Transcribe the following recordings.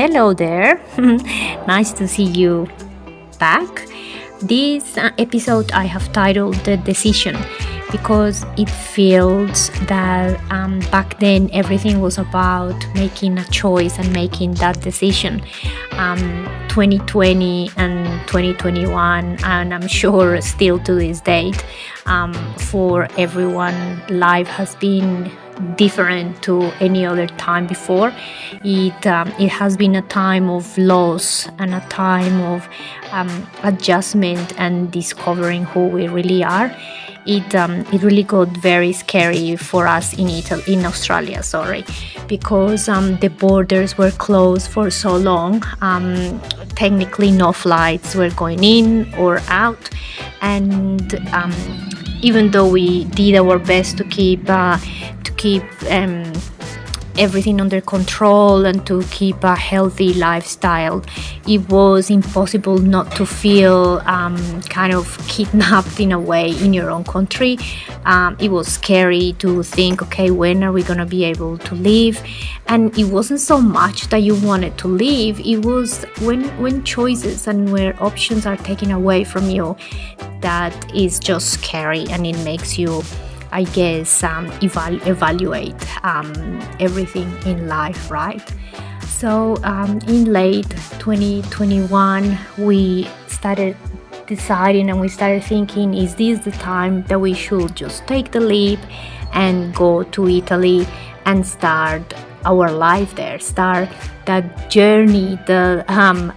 Hello there. Nice to see you back. This episode I have titled The Decision because it feels that back then everything was about making a choice and making that decision. 2020 and 2021, and I'm sure still to this date, for everyone, life has been different to any other time before. It has been a time of loss and a time of adjustment and discovering who we really are. It really got very scary for us in Australia, because the borders were closed for so long. Technically, no flights were going in or out, and even though we did our best to keep everything under control and to keep a healthy lifestyle, it was impossible not to feel kind of kidnapped in a way in your own country. It was scary to think, okay, when are we going to be able to leave? And it wasn't so much that you wanted to leave, it was when choices and where options are taken away from you, that is just scary, and it makes you, I guess, evaluate everything in life, right? So in late 2021, we started deciding and we started thinking, is this the time that we should just take the leap and go to Italy and start our life there, start that journey, the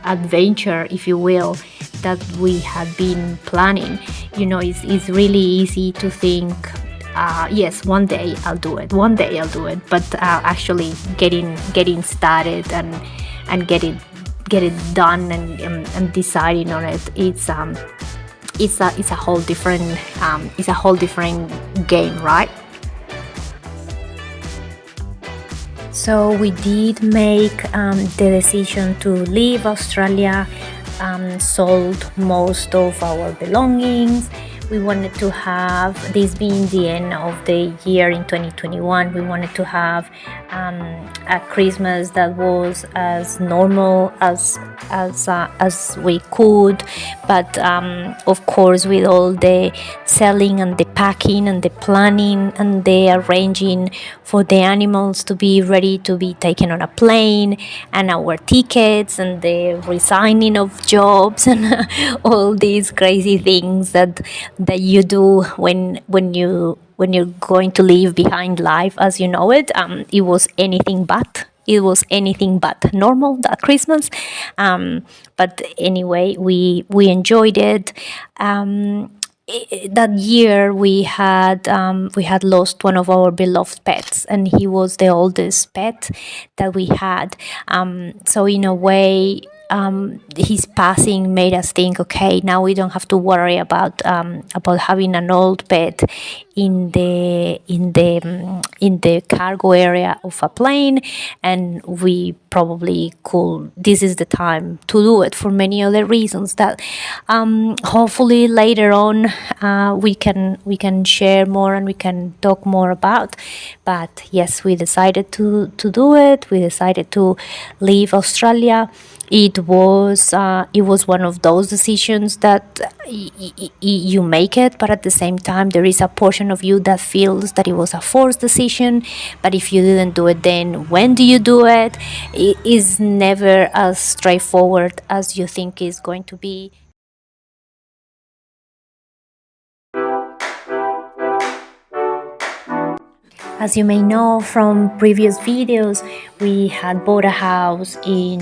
adventure, if you will, that we had been planning. You know, it's really easy to think, yes, one day I'll do it, but actually getting started and get it done and deciding on it, it's a whole different game, right? So we did make the decision to leave Australia, sold most of our belongings. We wanted to have, this being the end of the year in 2021, we wanted to have a Christmas that was as normal as we could, but of course with all the selling and the packing and the planning and the arranging for the animals to be ready to be taken on a plane, and our tickets and the resigning of jobs and all these crazy things that you do when you're going to leave behind life as you know it. It was anything but normal that Christmas, but anyway, we enjoyed it. That year we had lost one of our beloved pets, and he was the oldest pet that we had. So in a way, his passing made us think, okay, now we don't have to worry about having an old pet in the cargo area of a plane, and we probably could. This is the time to do it for many other reasons that hopefully later on we can share more and we can talk more about. But yes, we decided to do it. We decided to leave Australia. It was one of those decisions that you make it, but at the same time there is a portion of you that feels that it was a forced decision. But if you didn't do it, then when do you do it? It is never as straightforward as you think it's going to be. As you may know from previous videos, we had bought a house in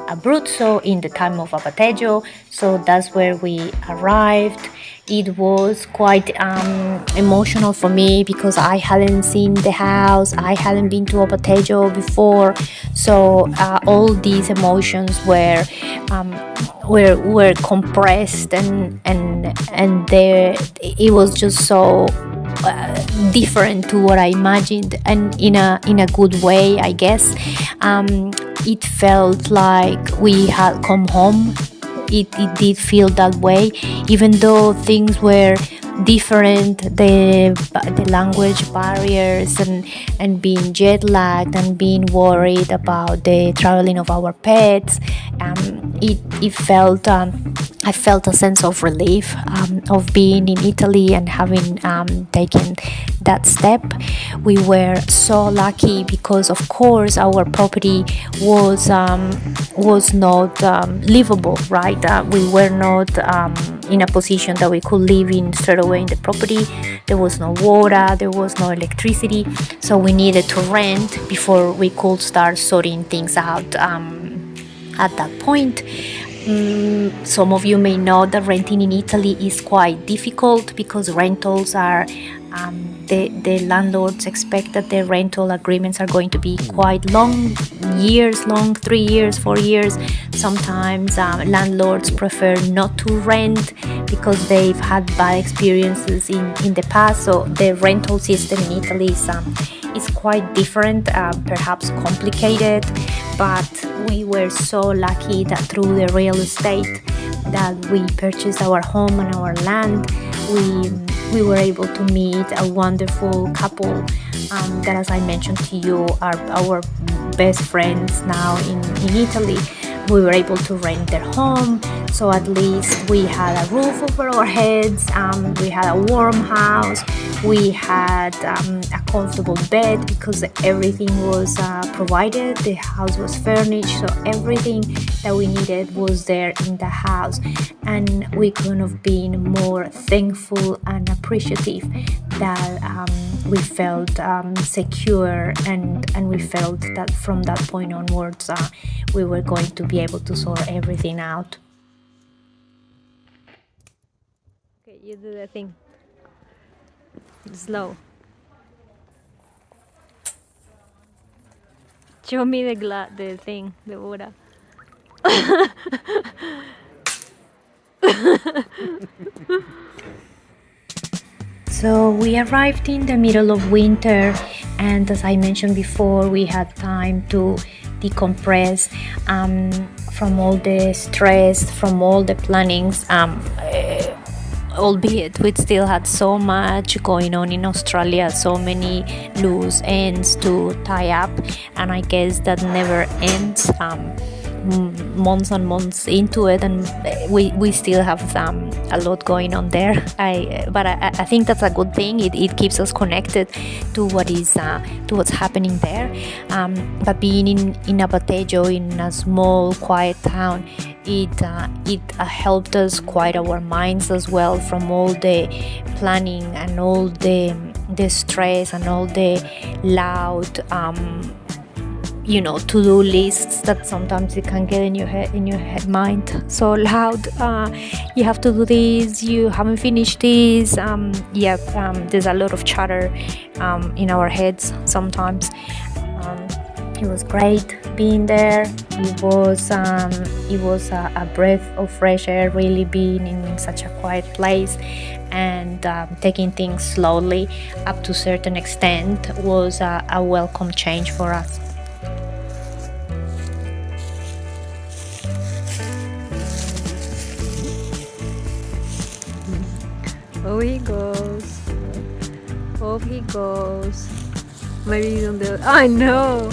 Abruzzo in the time of Abatejo, so that's where we arrived. It was quite emotional for me because I hadn't seen the house, I hadn't been to Abatejo before, so all these emotions were compressed, and there it was just so different to what I imagined, and in a good way, I guess. It felt like we had come home. It did feel that way, even though things were different, the language barriers, and being jet lagged and being worried about the traveling of our pets. It felt I felt a sense of relief of being in Italy and having taken that step. We were so lucky because, of course, our property was not livable, right? We were not in a position that we could live in straight away in the property. There was no water, there was no electricity, so we needed to rent before we could start sorting things out. At that point, some of you may know that renting in Italy is quite difficult because rentals are the landlords expect that the rental agreements are going to be quite long, years long, 3 years, 4 years. Sometimes landlords prefer not to rent because they've had bad experiences in the past. So the rental system in Italy is quite different, perhaps complicated, but we were so lucky that through the real estate that we purchased our home and our land, we were able to meet a wonderful couple that, as I mentioned to you, are our best friends now in Italy. We were able to rent their home, so at least we had a roof over our heads, we had a warm house, we had a comfortable bed because everything was provided. The house was furnished, so everything that we needed was there in the house, and we couldn't have been more thankful and appreciative that we felt secure, and we felt that from that point onwards we were going to be able to sort everything out. Okay, you do the thing. Slow. Show me the thing, the water. So we arrived in the middle of winter, and as I mentioned before, we had time to decompress from all the stress, from all the plannings. Albeit we still had so much going on in Australia, so many loose ends to tie up, and I guess that never ends. Months and months into it, and we still have a lot going on there. But I think that's a good thing. It keeps us connected to what's happening there. But being in Abatejo, in a small quiet town, it helped us quiet our minds as well from all the planning and all the stress and all the loud to-do lists that sometimes you can get in your head mind so loud. You have to do this, you haven't finished this. There's a lot of chatter in our heads sometimes. It was great being there. It was a breath of fresh air, really being in such a quiet place, and taking things slowly up to a certain extent was a welcome change for us. Oh, he goes. Off he goes. Maybe he's on the... I know!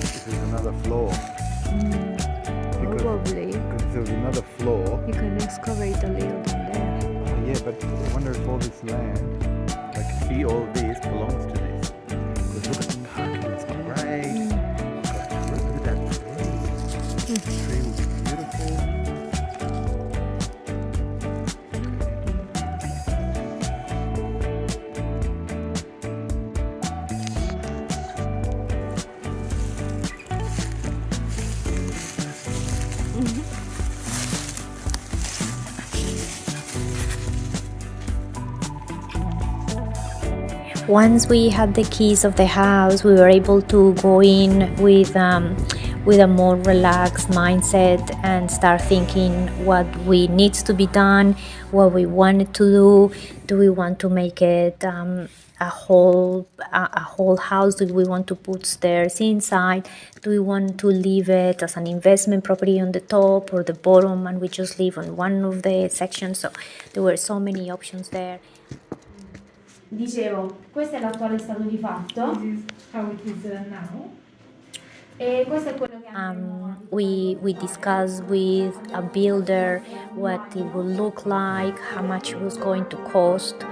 This is another floor. Probably. Because there's another floor. You can excavate a little down there. Oh, yeah, but I wonder if all this land, like see, all this belongs to this. Because look at the parking, it's great. Look at that tree. The tree will be beautiful. Once we had the keys of the house, we were able to go in with a more relaxed mindset and start thinking what we needs to be done, what we wanted to do. Do we want to make it a whole house? Do we want to put stairs inside? Do we want to leave it as an investment property on the top or the bottom, and we just live on one of the sections? So there were so many options there. Dicevo, questo è l'attuale stato di fatto. This is how it is now. E questo è quello che We discussed with a builder what it would look like, how much it was going to cost,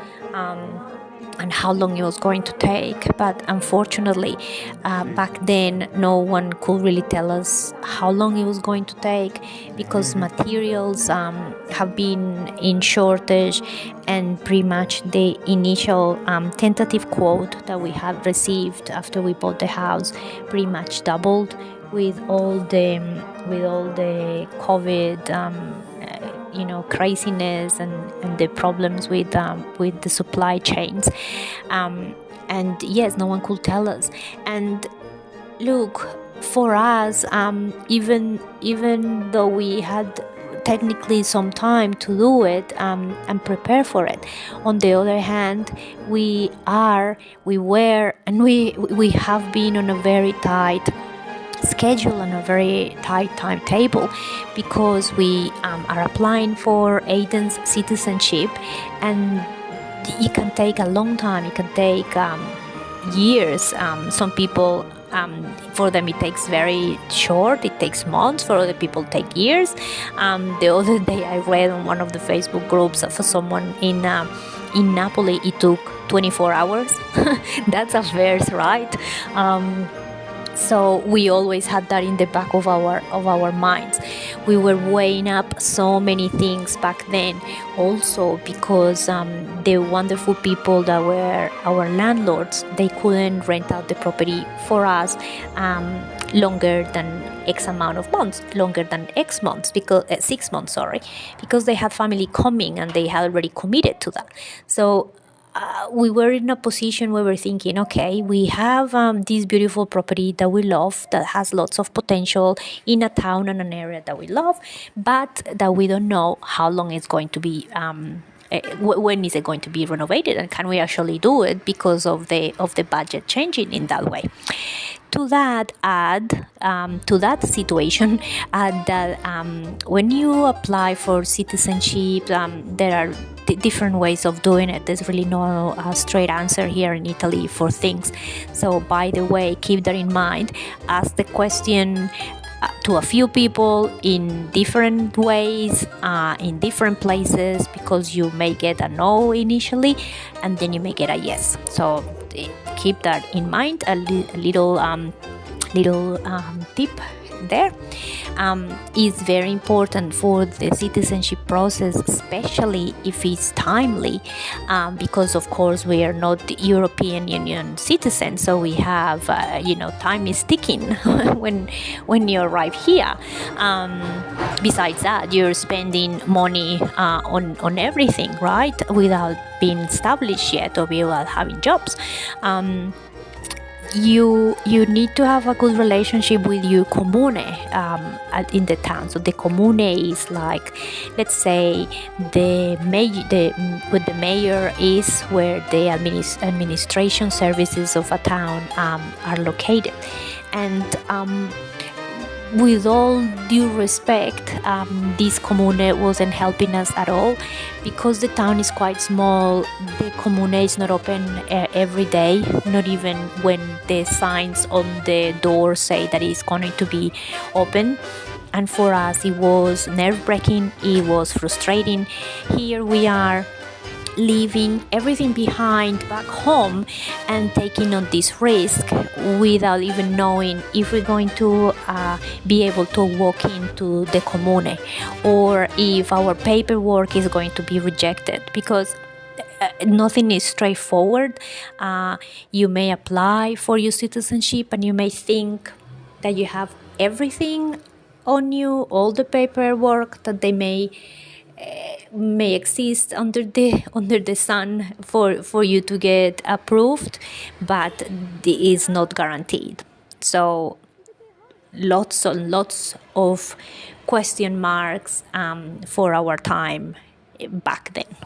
and how long it was going to take. But unfortunately, back then, no one could really tell us how long it was going to take, because materials have been in shortage, and pretty much the initial tentative quote that we had received after we bought the house pretty much doubled with all the COVID craziness and the problems with the supply chains, and yes, no one could tell us. And look, for us, even though we had technically some time to do it and prepare for it, on the other hand, we were and we have been on a very tight schedule and a very tight timetable, because we are applying for Aiden's citizenship, and it can take a long time. It can take years. Some people, for them it takes very short, it takes months. For other people take years. The other day I read on one of the Facebook groups for someone in Napoli, it took 24 hours. That's a verse, right? So we always had that in the back of our minds. We were weighing up so many things back then, also because the wonderful people that were our landlords, they couldn't rent out the property for us longer than X amount of months, longer than X months, because 6 months, because they had family coming and they had already committed to that. So we were in a position where we're thinking, okay, we have this beautiful property that we love, that has lots of potential in a town and an area that we love, but that we don't know how long it's going to be, when is it going to be renovated, and can we actually do it because of the budget changing in that way. To that situation, that when you apply for citizenship, there are different ways of doing it. There's really no straight answer here in Italy for things. So, by the way, keep that in mind. Ask the question to a few people in different ways, in different places, because you may get a no initially and then you may get a yes. So keep that in mind. A little tip there is very important for the citizenship process, especially if it's timely, because of course we are not European Union citizens, so we have time is ticking when you arrive here. Besides that, you're spending money on everything, right, without being established yet or without having jobs. You need to have a good relationship with your comune in the town. So the comune is like, let's say, what the mayor is, where the administration services of a town are located. And with all due respect, this comune wasn't helping us at all, because the town is quite small. The comune is not open every day, not even when the signs on the door say that it's going to be open. And for us, it was nerve-wracking, it was frustrating. Here we are, leaving everything behind back home and taking on this risk without even knowing if we're going to be able to walk into the comune, or if our paperwork is going to be rejected, because nothing is straightforward. You may apply for your citizenship and you may think that you have everything on you, all the paperwork that they may exist under the sun for you to get approved, but it is not guaranteed. So lots and lots of question marks for our time back then.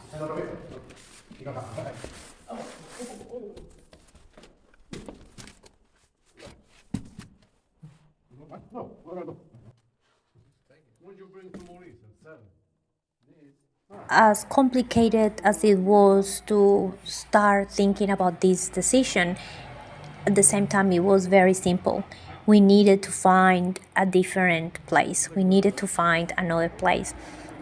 As complicated as it was to start thinking about this decision, at the same time, it was very simple. We needed to find a different place. We needed to find another place.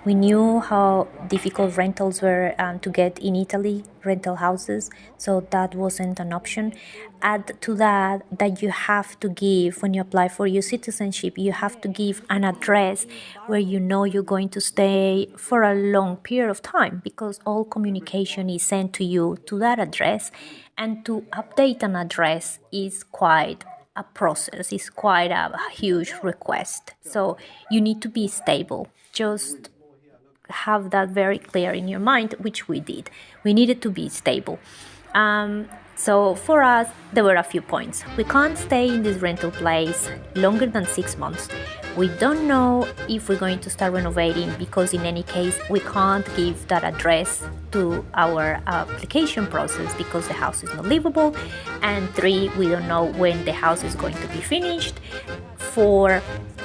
We knew how difficult rentals were to get in Italy, rental houses, so that wasn't an option. Add to that that you have to give, when you apply for your citizenship, you have to give an address where you know you're going to stay for a long period of time, because all communication is sent to you to that address. And to update an address is quite a process, it's quite a huge request. So you need to be stable. Just have that very clear in your mind, which we did. We needed to be stable. So for us, there were a few points. We can't stay in this rental place longer than 6 months. We don't know if we're going to start renovating, because in any case, we can't give that address to our application process because the house is not livable. And 3, we don't know when the house is going to be finished. 4,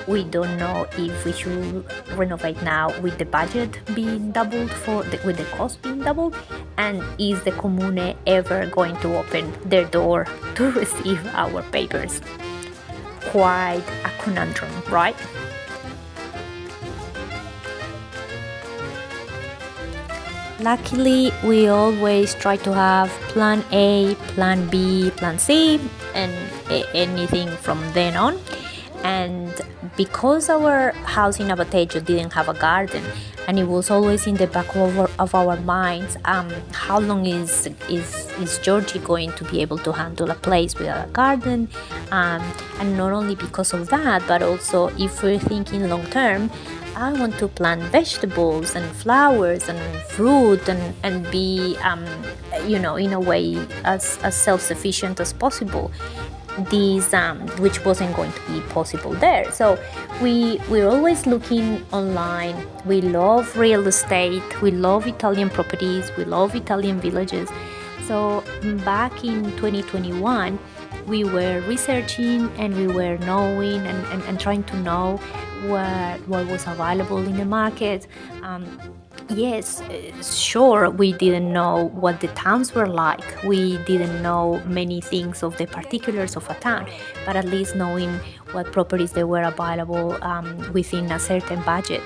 we don't know if we should renovate now with the budget being doubled, with the cost being doubled, and is the Comune ever going to open their door to receive our papers? Quite a conundrum, right? Luckily, we always try to have plan A, plan B, plan C, and anything from then on. And because our house in Abatejo didn't have a garden, and it was always in the back of our minds, how long is Georgie going to be able to handle a place without a garden? And not only because of that, but also if we're thinking long term, I want to plant vegetables and flowers and fruit and be, in a way, as self-sufficient as possible. Which wasn't going to be possible there. So we're always looking online. We love real estate. We love Italian properties. We love Italian villages. So back in 2021, we were researching and we were knowing and trying to know what was available in the market. Yes, sure, we didn't know what the towns were like. We didn't know many things of the particulars of a town, but at least knowing what properties there were available within a certain budget.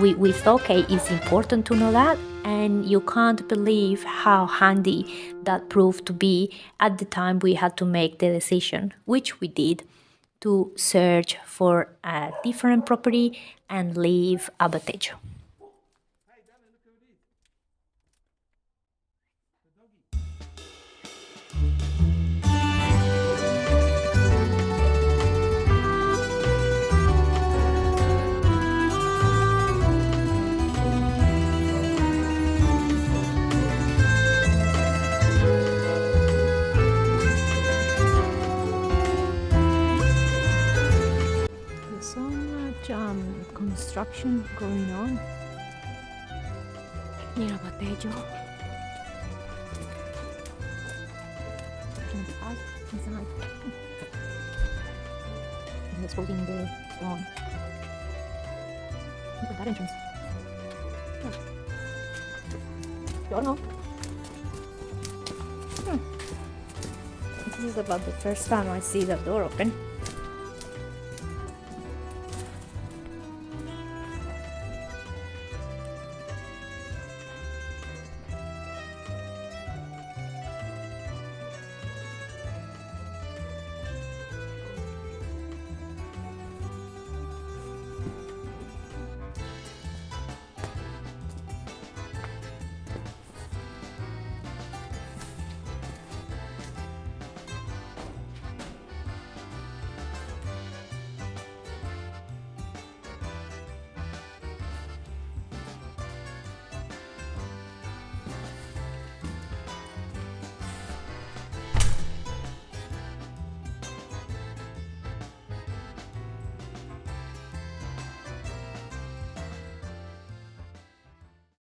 We thought, okay, it's important to know that, and you can't believe how handy that proved to be at the time we had to make the decision, which we did, to search for a different property and leave Abatejo. So much construction going on in Abatejo. Inside. And it's holding the lawn. Look at that entrance. Giorno. This is about the first time I see the door open.